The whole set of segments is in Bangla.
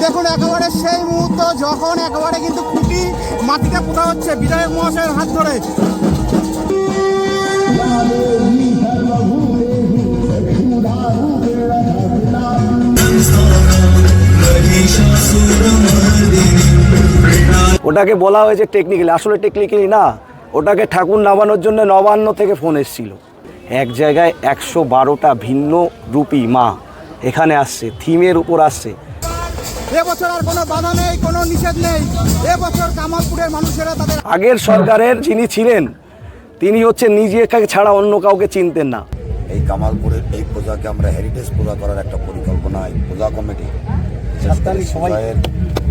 দেখুন একেবারে সেই মুহূর্ত যখন একেবারে কিন্তু খুঁটি মাটিতে পোঁতা হচ্ছে বিধায়ক মহাশয়ের হাত ধরে। ওটাকে বলা হয়েছে টেকনিক্যালি, আসলে টেকনিক্যালি না, ওটাকে ঠাকুর নামানোর জন্য নবান্ন থেকে ফোন এসেছিল। এক জায়গায় 112টা ভিন্ন রূপী মা এখানে আসছে, থিমের উপর আসছে। এবছর আর কোনো বাধা নেই, কোনো নিষেধ নেই। এবছর কামালপুরের মানুষেরা তাদের আগের সরকারের যিনি ছিলেন তিনি হচ্ছে নিজেকে ছাড়া অন্য কাউকে চিনতেন না। এই কামালপুরের এই পূজাকে আমরা হেরিটেজ পূজা করার একটা পরিকল্পনা এই পূজা কমিটি সবাইয়ের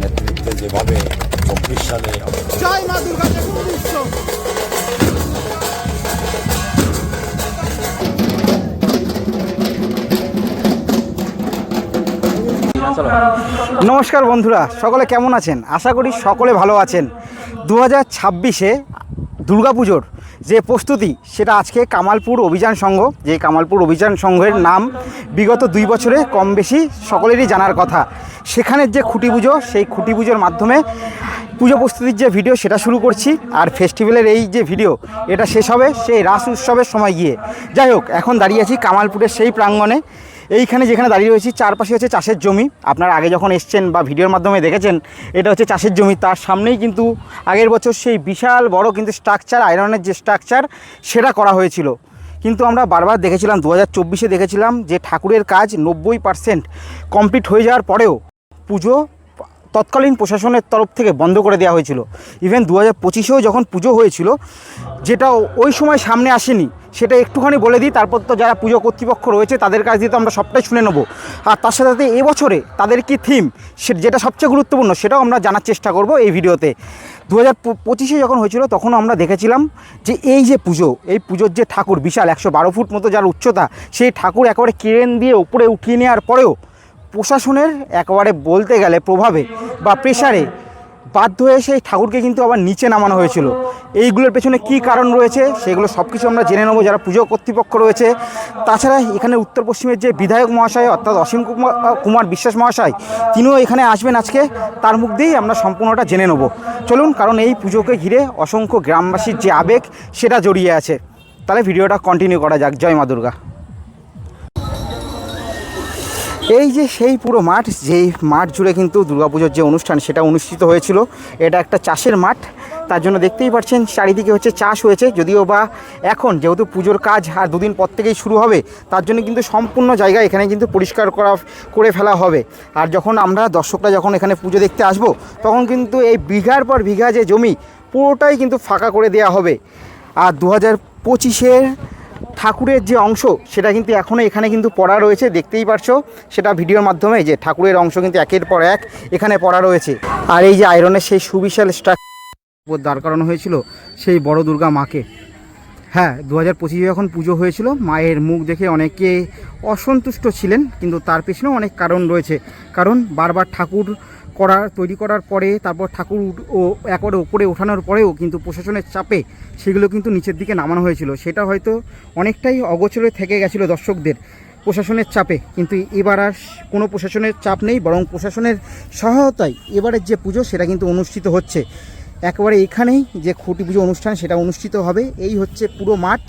নেতৃত্বে যেভাবে 24 সালে জয় মা দুর্গা দেখুন দৃশ্য। নমস্কার বন্ধুরা, সকলে কেমন আছেন? আশা করি সকলে ভালো আছেন। 2026-এ দুর্গাপুজোর যে প্রস্তুতি সেটা আজকে কামালপুর অভিযান সংঘ, যে কামালপুর অভিযান সংঘের নাম বিগত 2 বছরে কম বেশি সকলেরই জানার কথা। সেখানের যে খুঁটি পুজো, সেই খুঁটি পুজোর মাধ্যমে পুজো প্রস্তুতির যে ভিডিও সেটা শুরু করছি, আর ফেস্টিভ্যালের এই যে ভিডিও এটা শেষ হবে সেই রাস উৎসবের সময় গিয়ে। যাই হোক, এখন দাঁড়িয়ে আছি কামালপুরের সেই প্রাঙ্গণে। এইখানে যেখানে দাঁড়িয়ে রয়েছি চারপাশে হচ্ছে চাষের জমি। আপনারা আগে যখন এসছেন বা ভিডিওর মাধ্যমে দেখেছেন এটা হচ্ছে চাষের জমি। তার সামনেই কিন্তু আগের বছর সেই বিশাল বড় কিন্তু স্ট্রাকচার, আয়রনের যে স্ট্রাকচার সেটা করা হয়েছিল। কিন্তু আমরা বারবার দেখেছিলাম 2024-এ দেখেছিলাম যে ঠাকুরের কাজ 90% কমপ্লিট হয়ে যাওয়ার পরেও পুজো তৎকালীন প্রশাসনের তরফ থেকে বন্ধ করে দেওয়া হয়েছিল। ইভেন 2025-এও যখন পুজো হয়েছিল, যেটা ওই সময় সামনে আসেনি সেটা একটুখানি বলে দিই, তারপর তো যারা পুজো কর্তৃপক্ষ রয়েছে তাদের কাছ দিয়ে তো আমরা সবটাই শুনে নেব। আর তার সাথে সাথে এবছরে তাদের কি থিম যেটা সবচেয়ে গুরুত্বপূর্ণ সেটাও আমরা জানার চেষ্টা করব এই ভিডিওতে। 2025-এ যখন হয়েছিল তখন আমরা দেখেছিলাম যে এই যে পুজো, এই পুজোর যে ঠাকুর বিশাল 112 ফুট মতো যার উচ্চতা, সেই ঠাকুর একেবারে ক্রেন দিয়ে উপরে উঠিয়ে নেওয়ার পরেও প্রশাসনের একেবারে বলতে গেলে প্রভাবে বা প্রেশারে বাধ্য হয়ে সেই ঠাকুরকে কিন্তু আবার নিচে নামানো হয়েছিল। এইগুলোর পেছনে কি কারণ রয়েছে সেগুলো সব কিছু আমরা জেনে নেবো যারা পুজো কর্তৃপক্ষ রয়েছে। তাছাড়া এখানে উত্তর পশ্চিমের যে বিধায়ক মহাশয় অর্থাৎ অসীম কুমার বিশ্বাস মহাশয়, তিনিও এখানে আসবেন আজকে, তার মুখ দিয়েই আমরা সম্পূর্ণটা জেনে নেব। চলুন, কারণ এই পুজোকে ঘিরে অসংখ্য গ্রামবাসীর যে আবেগ সেটা জড়িয়ে আছে। তাহলে ভিডিওটা কন্টিনিউ করা যাক। জয় মা দুর্গা। এই যে সেই পুরো মাঠ, যেই মাঠ জুড়ে কিন্তু দুর্গাপুজোর যে অনুষ্ঠান সেটা অনুষ্ঠিত হয়েছিল, এটা একটা চাষের মাঠ। তার জন্য দেখতেই পাচ্ছেন চারিদিকে হচ্ছে চাষ হয়েছে, যদিও বা এখন যেহেতু পুজোর কাজ আর 2 দিন পর থেকেই শুরু হবে, তার জন্য কিন্তু সম্পূর্ণ জায়গা এখানে কিন্তু পরিষ্কার করে ফেলা হবে। আর যখন আমরা দর্শকরা যখন এখানে পুজো দেখতে আসব, তখন কিন্তু এই বিঘার পর বিঘা যে জমি পুরোটাই কিন্তু ফাঁকা করে দেওয়া হবে। আর 2025-এর ঠাকুরের যে অংশ সেটা কিন্তু এখনও এখানে কিন্তু পড়া রয়েছে, দেখতেই পারছো সেটা ভিডিওর মাধ্যমে, যে ঠাকুরের অংশ কিন্তু একের পর এক এখানে পড়া রয়েছে। আর এই যে আয়রনের সেই সুবিশাল স্ট্রাকচার দাঁড় করানো হয়েছিল সেই বড় দুর্গা মাকে। হ্যাঁ, 2025-এ যখন পুজো হয়েছিল মায়ের মুখ দেখে অনেকে অসন্তুষ্ট ছিলেন, কিন্তু তার পেছনেও অনেক কারণ রয়েছে। কারণ বারবার ঠাকুর তৈরি করার পরে তারপর ঠাকুর একবারে উপরে ওঠানোর পরেও কিন্তু প্রশাসনের চাপে সেগুলো কিন্তু নিচের দিকে নামানো হয়েছিল। সেটা হয়তো অনেকটাই অগোচরে থেকে গেছিলো দর্শকদের প্রশাসনের চাপে। কিন্তু এবার আর কোনো প্রশাসনের চাপ নেই, বরং প্রশাসনের সহায়তায় এবারের যে পুজো সেটা কিন্তু অনুষ্ঠিত হচ্ছে। একেবারে এখানেই যে খুঁটি পুজো অনুষ্ঠান সেটা অনুষ্ঠিত হবে। এই হচ্ছে পুরো মাঠ।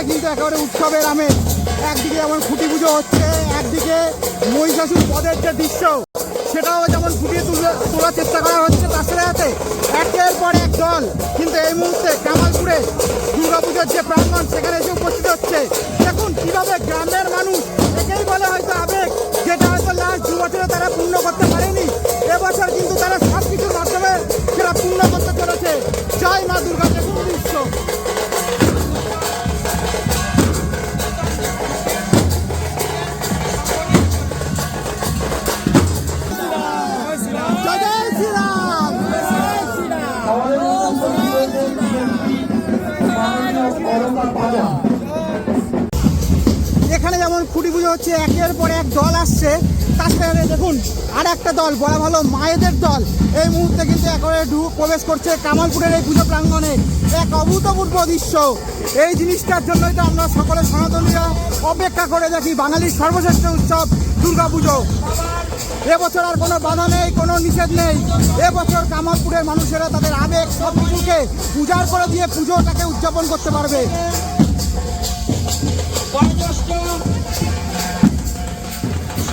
কিন্তু একেবারে উৎসবের আমেজ। একদিকে যেমন খুঁটি পুজো হচ্ছে, একদিকে মহিষাসুর বধের যে দৃশ্য সেটাও যেমন ফুটিয়ে তোলার চেষ্টা করা হচ্ছে। তার সাথে একের পর এক দল কিন্তু এই মুহূর্তে কামালপুরে দুর্গাপুজোর যে প্রাঙ্গণ সেখানে এসে উপস্থিত হচ্ছে। দেখুন কীভাবে গ্রামের মানুষ, একেই বলে হয়তো আবেগ, যেটা হয়তো লাস্ট 2 বছরে তারা পূর্ণ করতে পারেনি, এবছর কিন্তু তারা সব কিছুর মাধ্যমে সেটা পূর্ণ করতে চলেছে। জয় মা দুর্গা দেখুন দৃশ্য। এখানে যেমন খুঁটি পুজো হচ্ছে একের পর এক দল আসছে, তার সাথে দেখুন আর একটা দল বলা ভালো মায়েদের দল এই মুহূর্তে কিন্তু একেবারে প্রবেশ করছে কামালপুরের এই পুজো প্রাঙ্গণে। এক অভূতপূর্ব দৃশ্য। এই জিনিসটার জন্যই তো আমরা সকলে সনাতনীরা অপেক্ষা করে দেখি বাঙালির সর্বশ্রেষ্ঠ উৎসব দুর্গাপুজো। এবছর আর কোনো বাধা নেই, কোনো নিষেধ নেই। এবছর কামালপুরের মানুষেরা তাদের আবেগ সব কিছুকে পূজার করে দিয়ে পুজোটাকে উদযাপন করতে পারবে।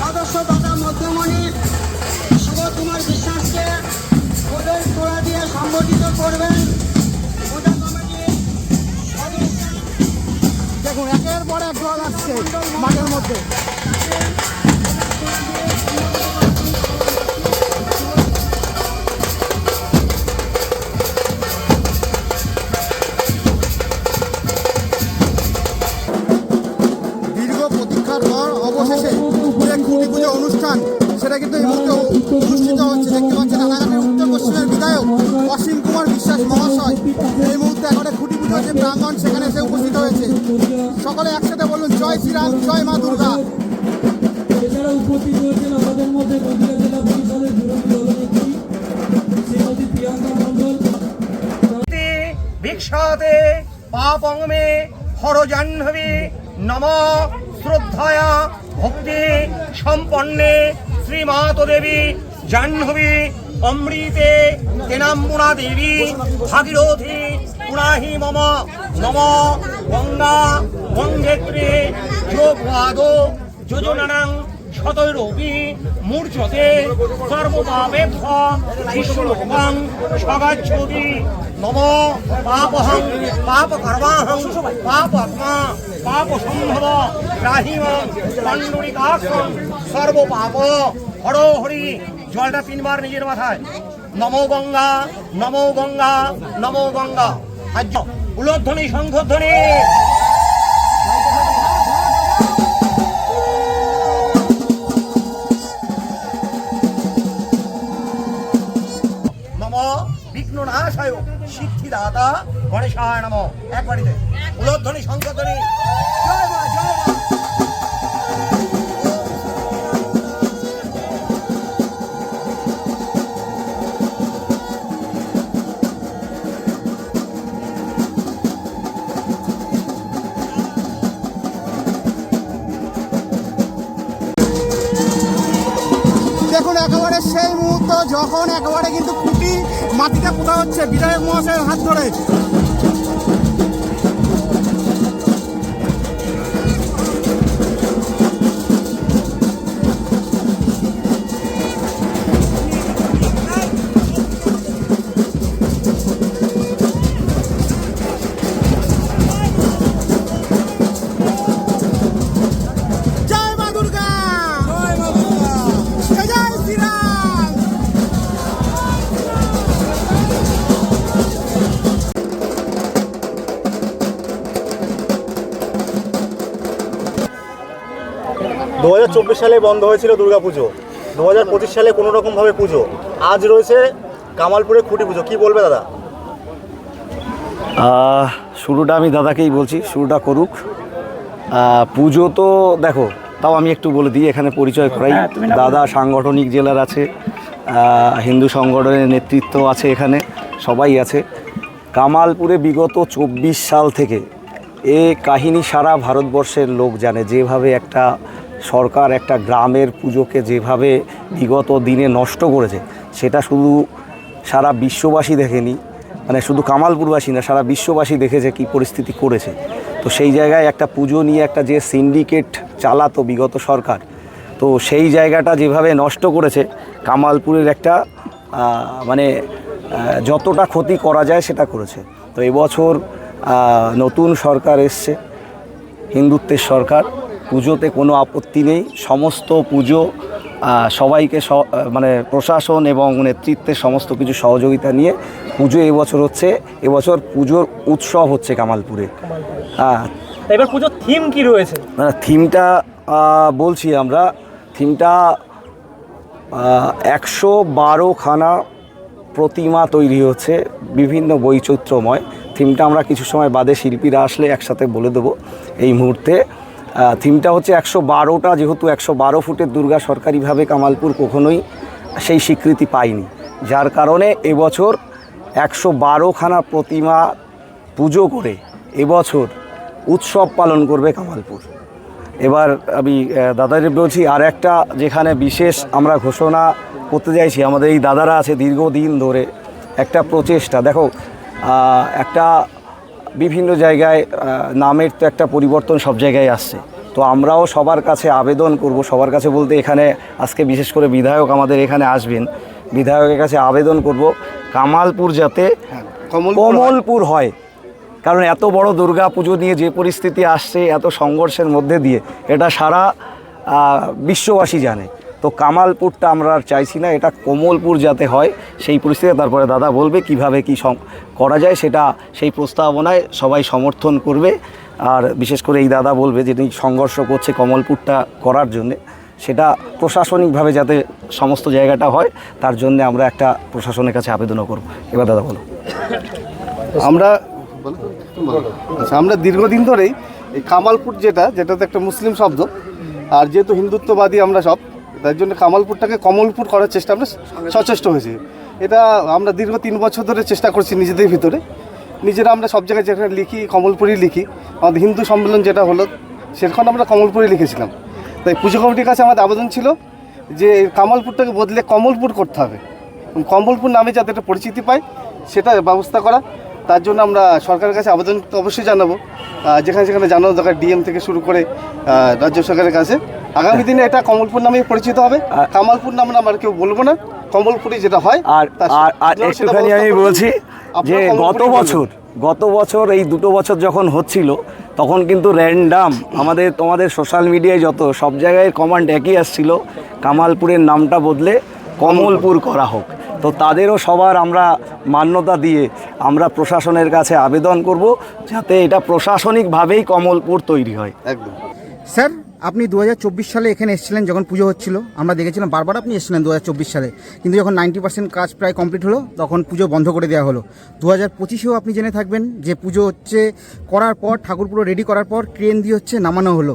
সদস্য তথা মধ্যমণি সুবোধ কুমার বিশ্বাসকে ওদের তোড়া দিয়ে সম্বোধিত করবেন পূজা কমিটির সদস্য। দেখুন একের পর এক দল আসছে মাঠের মধ্যে। দীর্ঘ প্রতীক্ষার পর অবশেষে যে খুঁটি পুজো অনুষ্ঠান সেটা কিন্তু এই মুহূর্তে অনুষ্ঠিত হচ্ছে। দেখতে পাচ্ছেন রানাঘাটের উত্তর পশ্চিমের বিধায়ক অসীম কুমার বিশ্বাস মহাশয় এই মুহূর্তে একেবারে খুঁটি পুজো যে প্রাঙ্গণ সেখানে এসে উপস্থিত হয়েছে। সকলে একসাথে বলুন জয় শ্রীরাম, জয় মা দুর্গা। এছাড়া উপস্থিত হয়েছেন আমাদের মধ্যে নদীয়া জেলা পরিষদের বিরোধী দলনেত্রী শ্রীমতী প্রিয়াঙ্কা মণ্ডল। ভিক্ষাতে পাপং মে হরজাহ্নবী নম শ্রদ্ধায়া ভক্তি সম্পন্নে শ্রীমাত দেবী জাহ্নবী অমৃতে তেনাম্বুনা দেবী ভাগীরথী পুনাহি মম নম গঙ্গা গঙ্গেত্রে যোগবাদ যোজনানাং শতৈরপি মূর্ছতে সর্বপাপেভ্য শিশুলোকং সগাচ্ছতি নম পাপহং পাপকর্মাহং পাপাত্মা পাপসম্ভব রাহিম পাণ্ডুরিকাক্ষং সর্বপাপ হর হরি। জলটা 3 বার নিজের মাথায়। নমো গঙ্গা নমো গঙ্গা নমো গঙ্গা। আজ উলধ্বনি শঙ্খধ্বনি। বিঘ্ননাশায় সিদ্ধিদাতা গণেশায় নমঃ। একবারিতে উলধ্বনি শঙ্খধ্বনি। জয় মা জয় মা। দেখুন একেবারে সেই মুহূর্ত যখন একেবারে কিন্তু খুঁটি মাটিতে পোতা হচ্ছে বিধায়ক মহাশয়ের হাত ধরে। জয় মা দুর্গা, জয় মা দুর্গা, জয় শ্রীরাম। 2024 সালে বন্ধ হয়েছিল দুর্গাপুজো, 2025 সালে কোনো রকমভাবে পুজো, আজ রয়েছে কামালপুরে খুঁটি পুজো। কি বলবে দাদা? শুরুটা আমি দাদাকেই বলছি, শুরুটা করুক। পুজো তো দেখো, তাও আমি একটু বলে দিই, এখানে পরিচয় করাই। দাদা সাংগঠনিক জেলার আছে, হিন্দু সংগঠনের নেতৃত্ব আছে, এখানে সবাই আছে। কামালপুরে বিগত 24 সাল থেকে এ কাহিনী সারা ভারতবর্ষের লোক জানে। যেভাবে একটা সরকার একটা গ্রামের পুজোকে যেভাবে বিগত দিনে নষ্ট করেছে, সেটা শুধু সারা বিশ্ববাসী দেখেনি, মানে শুধু কামালপুরবাসী না, সারা বিশ্ববাসী দেখেছে কী পরিস্থিতি করেছে। তো সেই জায়গায় একটা পুজো নিয়ে একটা যে সিন্ডিকেট চালাতো বিগত সরকার, তো সেই জায়গাটা যেভাবে নষ্ট করেছে, কামালপুরের একটা মানে যতটা ক্ষতি করা যায় সেটা করেছে। তো এবছর নতুন সরকার এসছে, হিন্দুত্বের সরকার। পুজোতে কোনো আপত্তি নেই, সমস্ত পুজো সবাইকে মানে প্রশাসন এবং নেতৃত্বের সমস্ত কিছু সহযোগিতা নিয়ে পুজো এবছর হচ্ছে। এবছর পুজোর উৎসব হচ্ছে কামালপুরে। হ্যাঁ, এবার পুজোর থিম কি রয়েছে? থিমটা বলছি আমরা, থিমটা 112খানা প্রতিমা তৈরি হচ্ছে, বিভিন্ন বৈচিত্র্যময়। থিমটা আমরা কিছু সময় বাদে শিল্পীরা আসলে একসাথে বলে দেবো। এই মুহূর্তে থিমটা হচ্ছে 112টা, যেহেতু 112 ফুটের দুর্গা সরকারিভাবে কামালপুর কখনোই সেই স্বীকৃতি পায়নি, যার কারণে এবছর 112খানা প্রতিমা পুজো করে এবছর উৎসব পালন করবে কামালপুর। এবার আমি দাদাদের বলছি, আর একটা যেখানে বিশেষ আমরা ঘোষণা করতে চাইছি, আমাদের এই দাদারা আছে দীর্ঘদিন ধরে একটা প্রচেষ্টা, দেখো একটা বিভিন্ন জায়গায় নামের তো একটা পরিবর্তন সব জায়গায় আসছে, তো আমরাও সবার কাছে আবেদন করব, সবার কাছে বলতে এখানে আজকে বিশেষ করে বিধায়ক আমাদের এখানে আসবেন, বিধায়কের কাছে আবেদন করব কামালপুর যাতে কমলপুর হয়। কারণ এত বড় দুর্গা পুজো নিয়ে যে পরিস্থিতি আসছে, এত সংঘর্ষের মধ্যে দিয়ে, এটা সারা বিশ্ববাসী জানে। তো কামালপুরটা আমরা আর চাইছি না, এটা কমলপুর যাতে হয় সেই পরিস্থিতি। তারপরে দাদা বলবে কিভাবে কি করা যায়, সেটা সেই প্রস্তাবনায় সবাই সমর্থন করবে। আর বিশেষ করে এই দাদা বলবে যে সংঘর্ষ করছে কমলপুরটা করার জন্যে, সেটা প্রশাসনিকভাবে যাতে সমস্ত জায়গাটা হয়, তার জন্য আমরা একটা প্রশাসনের কাছে আবেদনও করব। এবার দাদা বলো। আমরা দীর্ঘদিন ধরেই এই কামালপুর যেটাতে একটা মুসলিম শব্দ, আর যেহেতু হিন্দুত্ববাদী আমরা সব, তার জন্য কামালপুরটাকে কমলপুর করার চেষ্টা আমরা সচেষ্ট হয়েছি। এটা আমরা দীর্ঘ 3 বছর ধরে চেষ্টা করছি নিজেদের ভিতরে। নিজেরা আমরা সব জায়গায় যেখানে লিখি কমলপুরই লিখি। আমাদের হিন্দু সম্মেলন যেটা হলো সেখানে আমরা কমলপুরই লিখেছিলাম। তাই পুজো কমিটির কাছে আমাদের আবেদন ছিল যে কামালপুরটাকে বদলে কমলপুর করতে হবে, কমলপুর নামে যাতে একটা পরিচিতি পায় সেটা ব্যবস্থা করা। তার জন্য আমরা সরকারের কাছে আবেদন তো অবশ্যই জানাবো, যেখানে যেখানে জানানো দরকার, ডিএম থেকে শুরু করে রাজ্য সরকারের কাছে। আগামী দিনে এটা কমলপুর নামে পরিচিত হবে। কামালপুর নাম আমরা কেউ বলবো না, কমলপুরই যেটা হয়। আর একটুখানি আমি বলছি যে গত বছর এই 2 বছর যখন হচ্ছিল, তখন কিন্তু র্যান্ডাম তোমাদের সোশ্যাল মিডিয়ায় যত সব জায়গায় কমেন্ট একই আসছিল, কামালপুরের নামটা বদলে কমলপুর করা হোক। তো তাদেরও সবার আমরা মান্যতা দিয়ে আমরা প্রশাসনের কাছে আবেদন করব যাতে এটা প্রশাসনিকভাবেই কমলপুর তৈরি হয়। একদম স্যার, আপনি 2024 সালে এখানে এসেছিলেন যখন পুজো হচ্ছিল, আমরা দেখেছিলাম বারবার আপনি এসেছিলেন 2024 সালে, কিন্তু যখন 90% কাজ প্রায় কমপ্লিট হলো তখন পুজো বন্ধ করে দেওয়া হলো। 2025-এও আপনি জেনে থাকবেন যে পুজো হচ্ছে করার পর, ঠাকুর পুরো রেডি করার পর ক্রেন দিয়ে হচ্ছে নামানো হলো,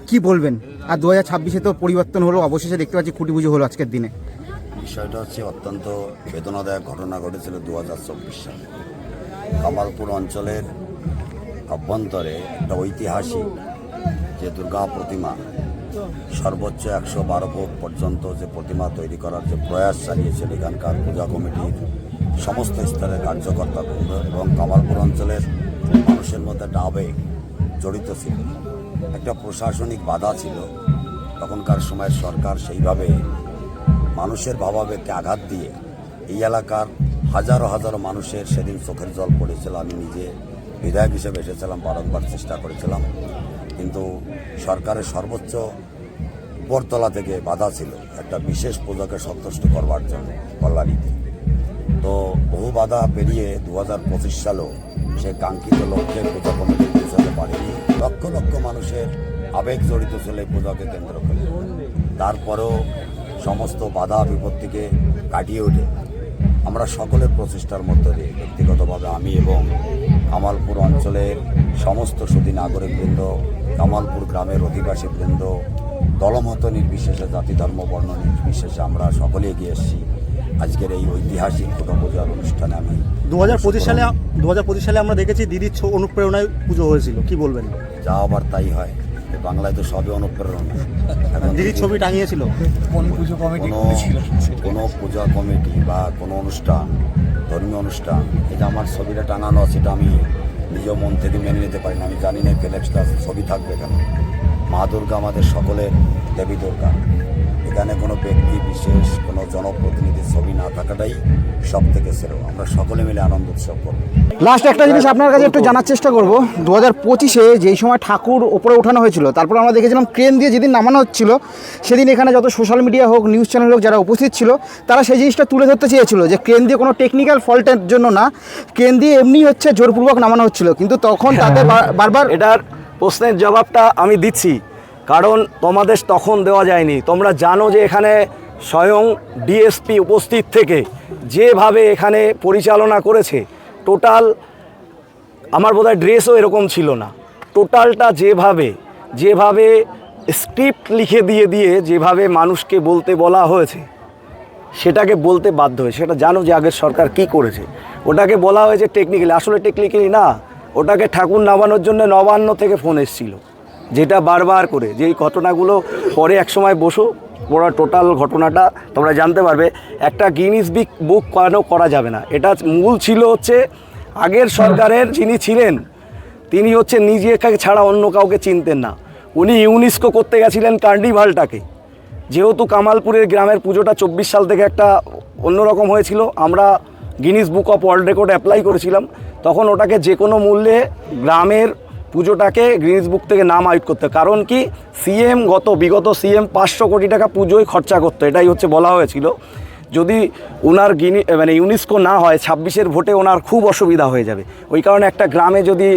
কি বলবেন? আর 2026-এ তো পরিবর্তন হলো, অবশেষে দেখতে পাচ্ছি খুঁটি পুজো হলো আজকের দিনে। বিষয়টা হচ্ছে অত্যন্ত বেদনাদায়ক ঘটনা ঘটেছিল 2024 সালে। কামালপুর অঞ্চলের অভ্যন্তরে একটা ঐতিহাসিক যে দুর্গা প্রতিমা, সর্বোচ্চ 112 ফুট পর্যন্ত যে প্রতিমা তৈরি করার যে প্রয়াস চালিয়েছিল এখানকার পূজা কমিটির সমস্ত স্তরের কার্যকর্তা এবং কামালপুর অঞ্চলের মানুষের মধ্যে একটা আবেগ জড়িত ছিল, একটা প্রশাসনিক বাধা ছিল। তখনকার সময়ের সরকার সেইভাবে মানুষের ভাবাবেগকে আঘাত দিয়ে এই এলাকার হাজারো হাজারো মানুষের সেদিন চোখের জল পড়েছিল। আমি নিজে বিধায়ক হিসেবে এসেছিলাম, বারংবার চেষ্টা করেছিলাম, কিন্তু সরকারের সর্বোচ্চ উপরতলা থেকে বাধা ছিল একটা বিশেষ পূজাকে সন্তুষ্ট করবার জন্য কল্যাণীতে। তো বহু বাধা পেরিয়ে 2025 সালেও সে কাঙ্ক্ষিত লক্ষ্যে পূজা কমিটি পৌঁছাতে পারেনি। লক্ষ লক্ষ মানুষের আবেগ জড়িত ছিল এই পূজাকে কেন্দ্র করে। তারপরেও সমস্ত বাধা বিপত্তিকে কাটিয়ে উঠে আমরা সকলের প্রচেষ্টার মধ্য দিয়ে, ব্যক্তিগতভাবে আমি এবং কামালপুর অঞ্চলের সমস্ত সুধী নাগরিকবৃন্দ, কামালপুর গ্রামের অধিবাসীবৃন্দ, দলমত নির্বিশেষে, জাতি ধর্ম বর্ণ নির্বিশেষে আমরা সকলে এগিয়ে এসেছি আজকের এই ঐতিহাসিক দুর্গা পূজার অনুষ্ঠানে। আমি 2025 সালে আমরা দেখেছি দিদির অনুপ্রেরণায় পুজো হয়েছিল, কি বলবেন? যা আবার তাই হয়, বাংলায় তো সবই অনুপ্রেরণা। দিদির ছবি টাঙিয়েছিল কোনো পূজা কমিটি বা কোনো অনুষ্ঠান, ধর্মীয় অনুষ্ঠান, এটা আমার ছবিটা টাঙানো আছে, এটা আমি নিজেও মন থেকে মেনে নিতে পারি না। আমি জানি না ফ্লেক্সটা ছবি থাকবে কেন। মা দুর্গা আমাদের সকলের দেবী দুর্গা, এখানে কোনো ব্যক্তি বিশেষ, কোনো জনপ্রতিনিধির ছবি না থাকাটাই সব থেকে শ্রেয়। আমরা সকলে মিলে আনন্দ উৎসব করব। লাস্ট একটা জিনিস আপনার কাছে একটু জানার চেষ্টা করব, 2025-এ যেই সময় ঠাকুর ওপরে ওঠানো হয়েছিল, তারপর আমরা দেখেছিলাম ক্রেন দিয়ে যেদিন নামানো হচ্ছিল, সেদিন এখানে যত সোশ্যাল মিডিয়া হোক, নিউজ চ্যানেল হোক, যারা উপস্থিত ছিল তারা সেই জিনিসটা তুলে ধরতে চেয়েছিল যে ক্রেন দিয়ে কোনো টেকনিক্যাল ফল্টের জন্য না, ক্রেন দিয়ে এমনি হচ্ছে জোরপূর্বক নামানো হচ্ছিল, কিন্তু তখন তাদের বারবার এটার প্রশ্নের জবাবটা আমি দিচ্ছি, কারণ তোমাদের তখন দেওয়া যায়নি। তোমরা জানো যে এখানে স্বয়ং ডিএসপি উপস্থিত থেকে যেভাবে এখানে পরিচালনা করেছে, টোটাল আমার বোধহয় ড্রেসও এরকম ছিল না, টোটালটা যেভাবে যেভাবে স্ক্রিপ্ট লিখে দিয়ে যেভাবে মানুষকে বলতে বলা হয়েছে সেটাকে বলতে বাধ্য হয়েছে। সেটা জানো যে আগের সরকার কি করেছে, ওটাকে বলা হয়েছে টেকনিক্যালি, আসলে টেকনিক্যালি না, ওটাকে ঠাকুর নামানোর জন্য নবান্ন থেকে ফোন এসেছিলো, যেটা বারবার করে যেই ঘটনাগুলো পরে একসময় বসো পুরো টোটাল ঘটনাটা তোমরা জানতে পারবে। একটা গিনিস বুক কেন করা যাবে না, এটা মূল ছিল হচ্ছে আগের সরকারের যিনি ছিলেন তিনি হচ্ছে নিজেকে ছাড়া অন্য কাউকে চিনতেন না। উনি ইউনেস্কো করতে গেছিলেন কার্নিভালটাকে, যেহেতু কামালপুরের গ্রামের পুজোটা 24 সাল থেকে একটা অন্যরকম হয়েছিল, আমরা Guinness book of world record apply করেছিলাম, তখন ওটাকে যে কোনো মূল্যে গ্রামের পুজোটাকে গিনিস বুক থেকে নাম আউট করতে, কারণ কি বিগত সিএম 500 কোটি টাকা পুজোয় খরচা করতো, এটাই হচ্ছে বলা হয়েছিল। যদি ওনার ইউনেস্কো না হয় 26-এর ভোটে ওনার খুব অসুবিধা হয়ে যাবে, ওই কারণে একটা গ্রামে যদি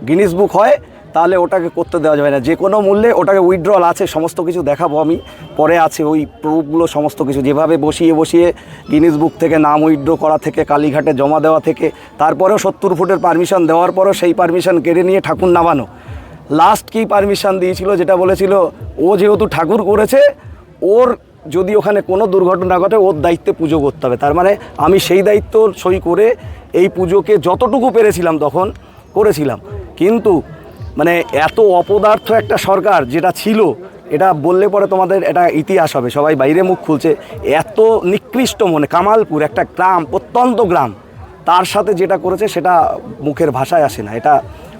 গিনিস বুক হয় তাহলে ওটাকে করতে দেওয়া যাবে না, যে কোনো মূল্যে ওটাকে উইথড্রল আছে, সমস্ত কিছু দেখাবো আমি পরে, আছে ওই প্রুফগুলো সমস্ত কিছু, যেভাবে বসিয়ে গিনিস বুক থেকে নাম উইথড্র করা থেকে কালীঘাটে জমা দেওয়া থেকে, তারপরেও 70 ফুটের পারমিশন দেওয়ার পরও সেই পারমিশন কেড়ে নিয়ে ঠাকুর নামানো। লাস্ট কি পারমিশন দিয়েছিল, যেটা বলেছিল ও যেহেতু ঠাকুর করেছে, ওর যদি ওখানে কোনো দুর্ঘটনা ঘটে ওর দায়িত্বে পুজো করতে হবে। তার মানে আমি সেই দায়িত্ব সই করে এই পুজোকে যতটুকু পেরেছিলাম তখন করেছিলাম, কিন্তু মানে এত অপদার্থ একটা সরকার যেটা ছিল, এটা বললে পরে তোমাদের এটা ইতিহাস হবে, সবাই বাইরে মুখ খুলছে, এত নিকৃষ্ট মনে কামালপুর একটা গ্রাম, প্রত্যন্ত গ্রাম, তার সাথে যেটা করেছে সেটা মুখের ভাষায় আসে না, এটা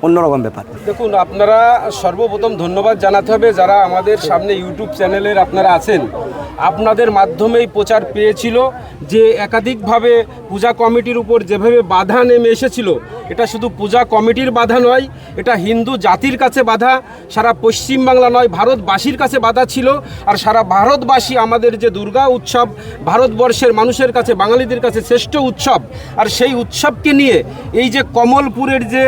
অন্যরকম ব্যাপার। দেখুন, আপনারা সর্বপ্রথম ধন্যবাদ জানাতে হবে যারা আমাদের সামনে ইউটিউব চ্যানেলের আপনারা আছেন, আপনাদের মাধ্যমেই প্রচার পেয়েছিল যে একাধিকভাবে পূজা কমিটির উপর যেভাবে বাধা নেমে এসেছিল, এটা শুধু পূজা কমিটির বাধা নয়, এটা হিন্দু জাতির কাছে বাধা, সারা পশ্চিমবাংলা নয় ভারতবাসীর কাছে বাধা ছিল। আর সারা ভারতবাসী আমাদের যে দুর্গা উৎসব ভারতবর্ষের মানুষের কাছে, বাঙালিদের কাছে শ্রেষ্ঠ উৎসব, আর সেই উৎসবকে নিয়ে এই যে কমলপুরের যে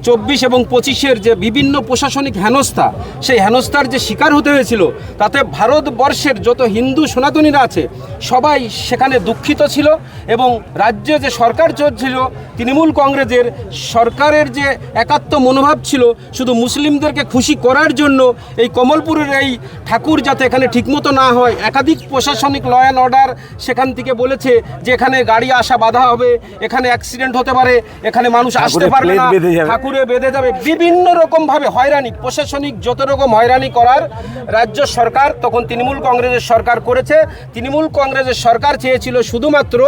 24 এবং 25-এর যে বিভিন্ন প্রশাসনিক হেনস্থা, সেই হেনস্থার যে শিকার হতে হয়েছিল, তাতে ভারতবর্ষের যত হিন্দু সনাতনীরা আছে সবাই সেখানে দুঃখিত ছিল। এবং রাজ্যে যে সরকার চলছিল তৃণমূল কংগ্রেসের সরকারের যে একাত্ম মনোভাব ছিল, শুধু মুসলিমদেরকে খুশি করার জন্য এই কমলপুরের এই ঠাকুর যাতে এখানে ঠিকমতো না হয়, একাধিক প্রশাসনিক ল অ্যান্ড অর্ডার সেখান থেকে বলেছে যে এখানে গাড়ি আসা বাধা হবে, এখানে অ্যাক্সিডেন্ট হতে পারে, এখানে মানুষ আসতে পারবে না, ঠাকুরে বেঁধে যাবে, বিভিন্ন রকমভাবে হয়রানি, প্রশাসনিক যত রকম হয়রানি করার রাজ্য সরকার তখন তৃণমূল কংগ্রেসের সরকার করেছে। তৃণমূল কংগ্রেসের সরকার চেয়েছিল শুধুমাত্র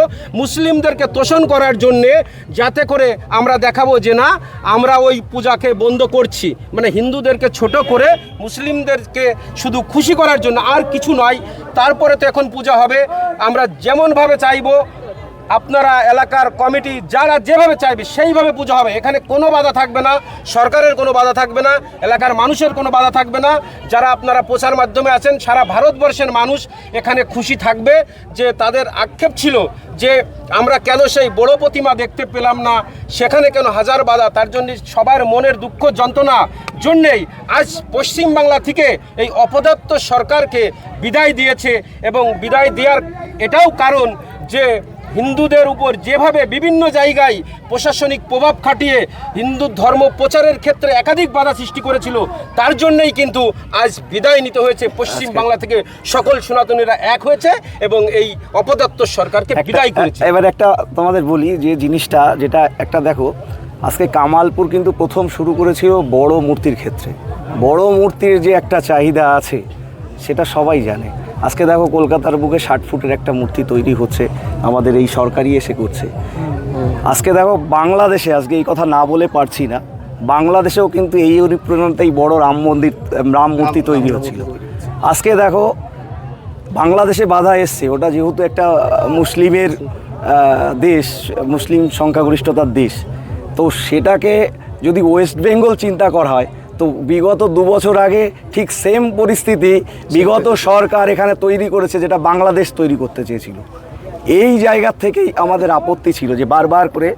মুসলিমদেরকে তোষণ করার জন্যে, যাতে করে আমরা দেখাবো যে না আমরা ওই পূজাকে বন্ধ করছি, মানে হিন্দুদেরকে ছোট করে মুসলিমদেরকে শুধু খুশি করার জন্য, আর কিছু নয়। তারপরে তো এখন পূজা হবে, আমরা যেমনভাবে চাইবো, আপনারা এলাকার কমিটি যারা যেভাবে চাইবে সেইভাবে পূজা হবে, এখানে কোনো বাধা থাকবে না, সরকারের কোনো বাধা থাকবে না, এলাকার মানুষের কোনো বাধা থাকবে না। যারা আপনারা প্রচার মাধ্যমে আছেন, সারা ভারতবর্ষের মানুষ এখানে খুশি থাকবে। যে তাদের আক্ষেপ ছিল যে আমরা কেন সেই বড় প্রতিমা দেখতে পেলাম না, সেখানে কেন হাজার বাধা, তার জন্য সবার মনের দুঃখ যন্ত্রণা জন্যেই আজ পশ্চিমবাংলা থেকে এই অপদার্থ সরকারকে বিদায় দিয়েছে। এবং বিদায় দেওয়ার এটাও কারণ যে হিন্দুদের উপর যেভাবে বিভিন্ন জায়গায় প্রশাসনিক প্রভাব খাটিয়ে হিন্দু ধর্ম প্রচারের ক্ষেত্রে একাধিক বাধা সৃষ্টি করেছিল, তার জন্যই কিন্তু আজ বিদায় নিতে হয়েছে। পশ্চিম বাংলা থেকে সকল সনাতনীরা এক হয়েছে এবং এই অপদার্থ সরকারকে বিদায় করেছে। এবার একটা তোমাদের বলি যে জিনিসটা, যেটা একটা দেখো, আজকে কামালপুর কিন্তু প্রথম শুরু করেছিল বড় মূর্তির ক্ষেত্রে। বড় মূর্তির যে একটা চাহিদা আছে সেটা সবাই জানে। আজকে দেখো কলকাতার বুকে 60 ফুটের একটা মূর্তি তৈরি হচ্ছে, আমাদের এই সরকারই এসে করছে। আজকে দেখো বাংলাদেশে, আজকে এই কথা না বলে পারছি না, বাংলাদেশেও কিন্তু এই অনুপ্রেরণাতেই বড় রাম মূর্তি তৈরি হচ্ছিল। আজকে দেখো বাংলাদেশে বাধা এসছে, ওটা যেহেতু একটা মুসলিমের দেশ, মুসলিম সংখ্যাগরিষ্ঠতার দেশ, তো সেটাকে যদি ওয়েস্ট বেঙ্গল চিন্তা করা হয়, তো বিগত 2 বছর আগে ঠিক সেম পরিস্থিতি বিগত সরকার এখানে তৈরি করেছে, যেটা বাংলাদেশ তৈরি করতে চেয়েছিল। এই জায়গা থেকেই আমাদের আপত্তি ছিল যে বারবার করে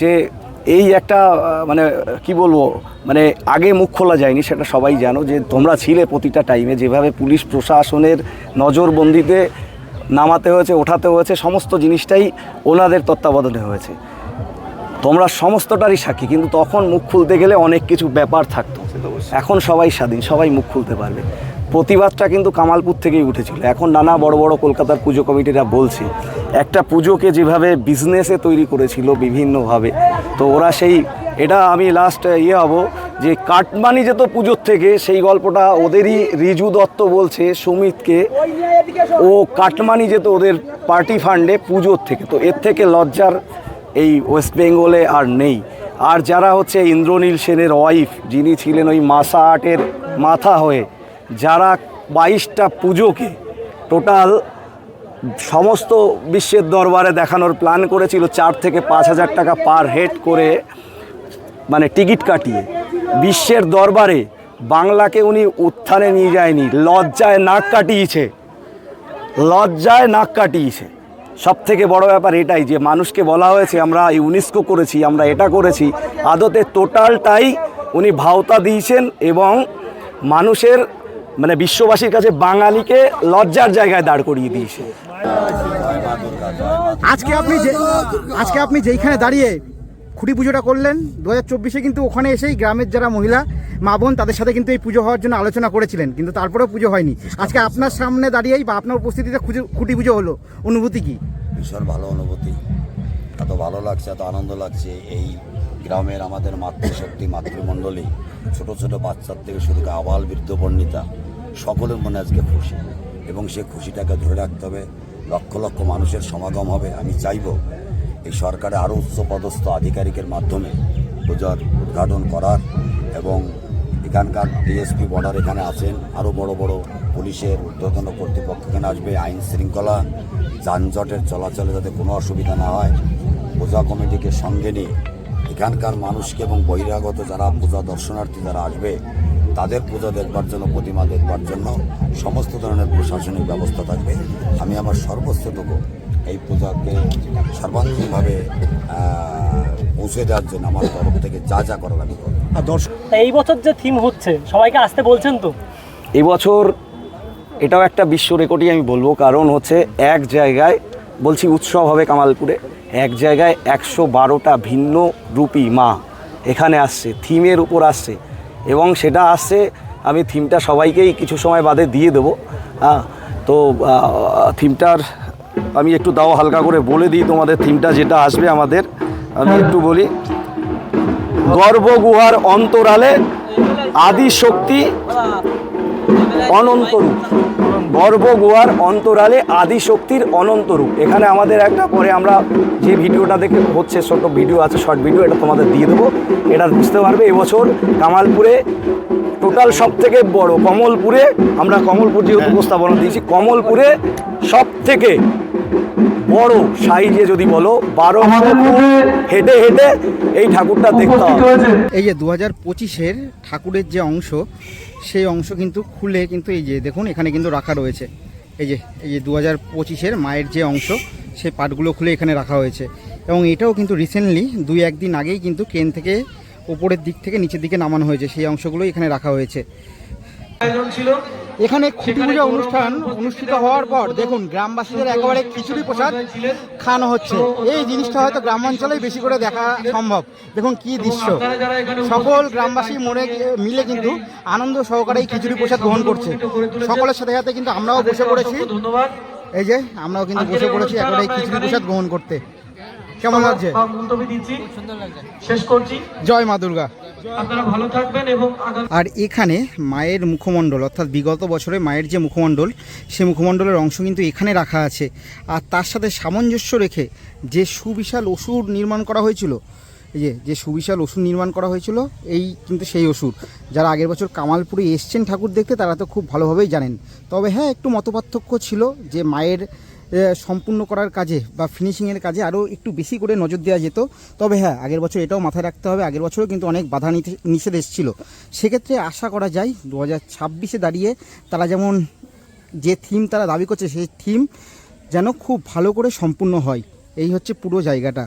যে এই একটা মানে কি বলবো, মানে আগে মুখ খোলা যায়নি, সেটা সবাই জানো যে তোমরা ছিলে প্রতিটা টাইমে, যেভাবে পুলিশ প্রশাসনের নজরবন্দিতে নামাতে হয়েছে, ওঠাতে হয়েছে, সমস্ত জিনিসটাই ওনাদের তত্ত্বাবধানে হয়েছে। তোমরা সমস্তটারই সাক্ষী, কিন্তু তখন মুখ খুলতে গেলে অনেক কিছু ব্যাপার থাকতো। এখন সবাই স্বাধীন, সবাই মুখ খুলতে পারবে। প্রতিবাদটা কিন্তু কামালপুর থেকেই উঠেছিল। এখন নানা বড় বড় কলকাতার পুজো কমিটিরা বলছে একটা পুজোকে যেভাবে বিজনেসে তৈরি করেছিল বিভিন্নভাবে, তো ওরা সেই এটা আমি লাস্ট হব যে কাটমানি যেত পুজোর থেকে, সেই গল্পটা ওদেরই রিজু দত্ত বলছে সুমিতকে, ও কাটমানি যেত ওদের পার্টি ফান্ডে পুজোর থেকে। তো এর থেকে লজ্জার এই ওয়েস্ট বেঙ্গলে আর নেই। আর যারা হচ্ছে ইন্দ্রনীল সেনের ওয়াইফ, যিনি ছিলেন ওই মাসা আর্টের মাথা হয়ে, যারা 22টা পুজোকে টোটাল সমস্ত বিশ্বের দরবারে দেখানোর প্ল্যান করেছিল, 4 থেকে 5 হাজার টাকা পার হেড করে, মানে টিকিট কাটিয়ে বিশ্বের দরবারে বাংলাকে উনি উত্থানে নিয়ে যায়নি, লজ্জায় নাক কাটিয়েছে, লজ্জায় নাক কাটিয়েছে। সব থেকে বড় ব্যাপার এটাই যে মানুষকে বলা হয়েছে আমরা ইউনেস্কো করেছি, আমরা এটা করেছি, আদতে টোটালটাই উনি ভাওতা দিয়েছেন এবং মানুষের মানে বিশ্ববাসীর কাছে বাঙালিকে লজ্জার জায়গায় দাঁড় করিয়ে দিয়েছে। আজকে আপনি যেইখানে দাঁড়িয়ে খুঁটি পুজোটা করলেন 2024-এ, কিন্তু ওখানে এসেই গ্রামের যারা মহিলা মা বোন তাদের সাথে কিন্তু এই পুজো হওয়ার জন্য আলোচনা করেছিলেন, কিন্তু তারপরেও পুজো হয়নি। আজকে আপনার সামনে দাঁড়িয়েই বা আপনার উপস্থিতিতে খুঁটি পুজো হলো, অনুভূতি কি? ভীষণ ভালো অনুভূতি, এত ভালো লাগছে, এত আনন্দ লাগছে। এই গ্রামের আমাদের মাতৃশক্তি, মাতৃমণ্ডলী, ছোট ছোট বাচ্চার থেকে শুরু করে আবাল বৃদ্ধ বর্ণিতা, সকলের মনে আজকে খুশি, এবং সে খুশিটাকে ধরে রাখতে হবে। লক্ষ লক্ষ মানুষের সমাগম হবে। আমি চাইব এই সরকারে আরও উচ্চপদস্থ আধিকারিকের মাধ্যমে পূজার উদ্ঘাটন করার, এবং এখানকার ডিএসপি বর্ডার এখানে আছেন, আরও বড় বড় পুলিশের ঊর্ধ্বতন কর্তৃপক্ষ এখানে আসবে, আইন শৃঙ্খলা যানজটের চলাচলে যাতে কোনো অসুবিধা না হয়, পূজা কমিটিকে সঙ্গে নিয়ে এখানকার মানুষকে এবং বহিরাগত যারা পূজা দর্শনার্থী যারা আসবে তাদের পূজা দেখবার জন্য, প্রতিমা দেখবার জন্য সমস্ত ধরনের প্রশাসনিক ব্যবস্থা থাকবে। আমি আমার সর্বোচ্চটুকু এই পূজাকে সর্বাঙ্গীনভাবে পৌঁছে দেওয়ার জন্য আমার তরফ থেকে যা যা করার আমি করব। আর দর্শক এই বছর যে থিম হচ্ছে সবাইকে আসতে বলছেন তো? এবছর এটাও একটা বিশ্ব রেকর্ডই আমি বলবো, কারণ হচ্ছে এক জায়গায় বলছি উৎসব হবে কামালপুরে, এক জায়গায় 112টা ভিন্ন রূপী মা এখানে আসছে, থিমের উপর আসছে, এবং সেটা আসছে, আমি থিমটা সবাইকেই কিছু সময় বাদে দিয়ে দেবো। তো থিমটার আমি একটু দাও হালকা করে বলে দিই তোমাদের। থিমটা যেটা আসবে আমাদের, আমি একটু বলি, গর্ভগুহার অন্তরালে আদিশক্তি অনন্তরূপ, গর্ভগুহার অন্তরালে আদিশক্তির অনন্তরূপ। এখানে আমাদের একটা পরে আমরা যে ভিডিওটা দেখে হচ্ছে, ছোট ভিডিও আছে, শর্ট ভিডিও, এটা তোমাদের দিয়ে দেবো, এটা বুঝতে পারবে। এবছর কামালপুরে টোটাল সব থেকে বড়, কমলপুরে, আমরা কমলপুর যেহেতু উপস্থাপনা দিয়েছি, কমলপুরে সব থেকে বড় সাইজে যদি বলো 12 হেঁটে হেঁটে এই ঠাকুরটা দেখতে হবে। এই যে 2025-এর ঠাকুরের যে অংশ, সেই অংশ কিন্তু খুলে কিন্তু এই যে দেখুন এখানে কিন্তু রাখা রয়েছে। এই যে 2025-এর মায়ের যে অংশ, সেই পার্টগুলো খুলে এখানে রাখা হয়েছে, এবং এটাও কিন্তু রিসেন্টলি 2-1 দিন আগেই কিন্তু ক্রেন থেকে উপরের দিক থেকে নিচের দিকে নামানো হয়েছে, সেই অংশগুলো এখানে রাখা হয়েছে। এখানে খুঁটি পূজা অনুষ্ঠান অনুষ্ঠিত হওয়ার পর দেখুন গ্রামবাসীদের একেবারে খিচুড়ি প্রসাদ খাওয়ানো হচ্ছে। এই জিনিসটা হয়তো গ্রামাঞ্চলেই বেশি করে দেখা সম্ভব। দেখুন কি দৃশ্য, সকল গ্রামবাসী মিলে কিন্তু আনন্দ সহকারে এই খিচুড়ি প্রসাদ গ্রহণ করছে। সকলের সাথে সাথে কিন্তু আমরাও বসে পড়েছি, এই যে আমরাও কিন্তু বসে পড়েছি একেবারে এই খিচুড়ি প্রসাদ গ্রহণ করতে। কেমন লাগছে? শেষ করছি। জয় মা দুর্গা। আপনারা ভালো থাকবেন। এবং আর এখানে মায়ের মুখমণ্ডল, অর্থাৎ বিগত বছরে মায়ের যে মুখমণ্ডল, সেই মুখমণ্ডলের অংশ কিন্তু এখানে রাখা আছে। আর তার সাথে সামঞ্জস্য রেখে যে সুবিশাল অসুর নির্মাণ করা হয়েছিল, এই যে সুবিশাল অসুর নির্মাণ করা হয়েছিল, এই কিন্তু সেই অসুর। যারা আগের বছর কামালপুরে এসছেন ঠাকুর দেখতে তারা তো খুব ভালোভাবেই জানেন। তবে হ্যাঁ, একটু মতপার্থক্য ছিল যে মায়ের সম্পূর্ণ করার কাজে বা ফিনিশিংয়ের কাজে আরও একটু বেশি করে নজর দেওয়া যেত। তবে হ্যাঁ, আগের বছর এটাও মাথায় রাখতে হবে, আগের বছরও কিন্তু অনেক বাধা নিষেধ এসেছিল। সেক্ষেত্রে আশা করা যায় 2026-এ দাঁড়িয়ে তারা যেমন যে থিম তারা দাবি করছে, সেই থিম যেন খুব ভালো করে সম্পূর্ণ হয়। এই হচ্ছে পুরো জায়গাটা।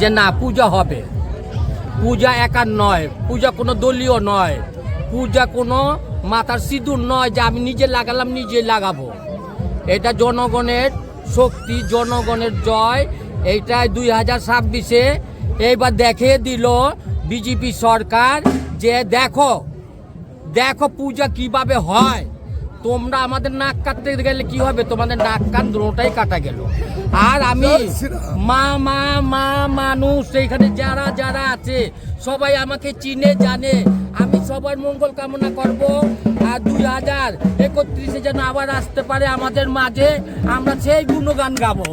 যে না পূজা হবে। পূজা একার নয়, পূজা কোনো দলীয় নয়, পূজা কোনো মাথার সিঁদুর নয় যে আমি নিজে লাগালাম নিজে লাগাবো। এটা জনগণের শক্তি, জনগণের জয়। এইটাই 2026-এ এইবার দেখিয়ে দিল বিজেপি সরকার যে দেখো দেখো পূজা কিভাবে হয়। তোমরা আমাদের নাক কাটতে গেলে কি হবে, তোমাদের নাক কান দুটোটাই কাটা গেল। আর আমি মানুষ এইখানে যারা যারা আছে সবাই আমাকে চিনে জানে, আমি সবার মঙ্গল কামনা করব। আর 2031-এ যেন আবার আসতে পারে আমাদের মাঝে, আমরা সেই গুণগান গাবো।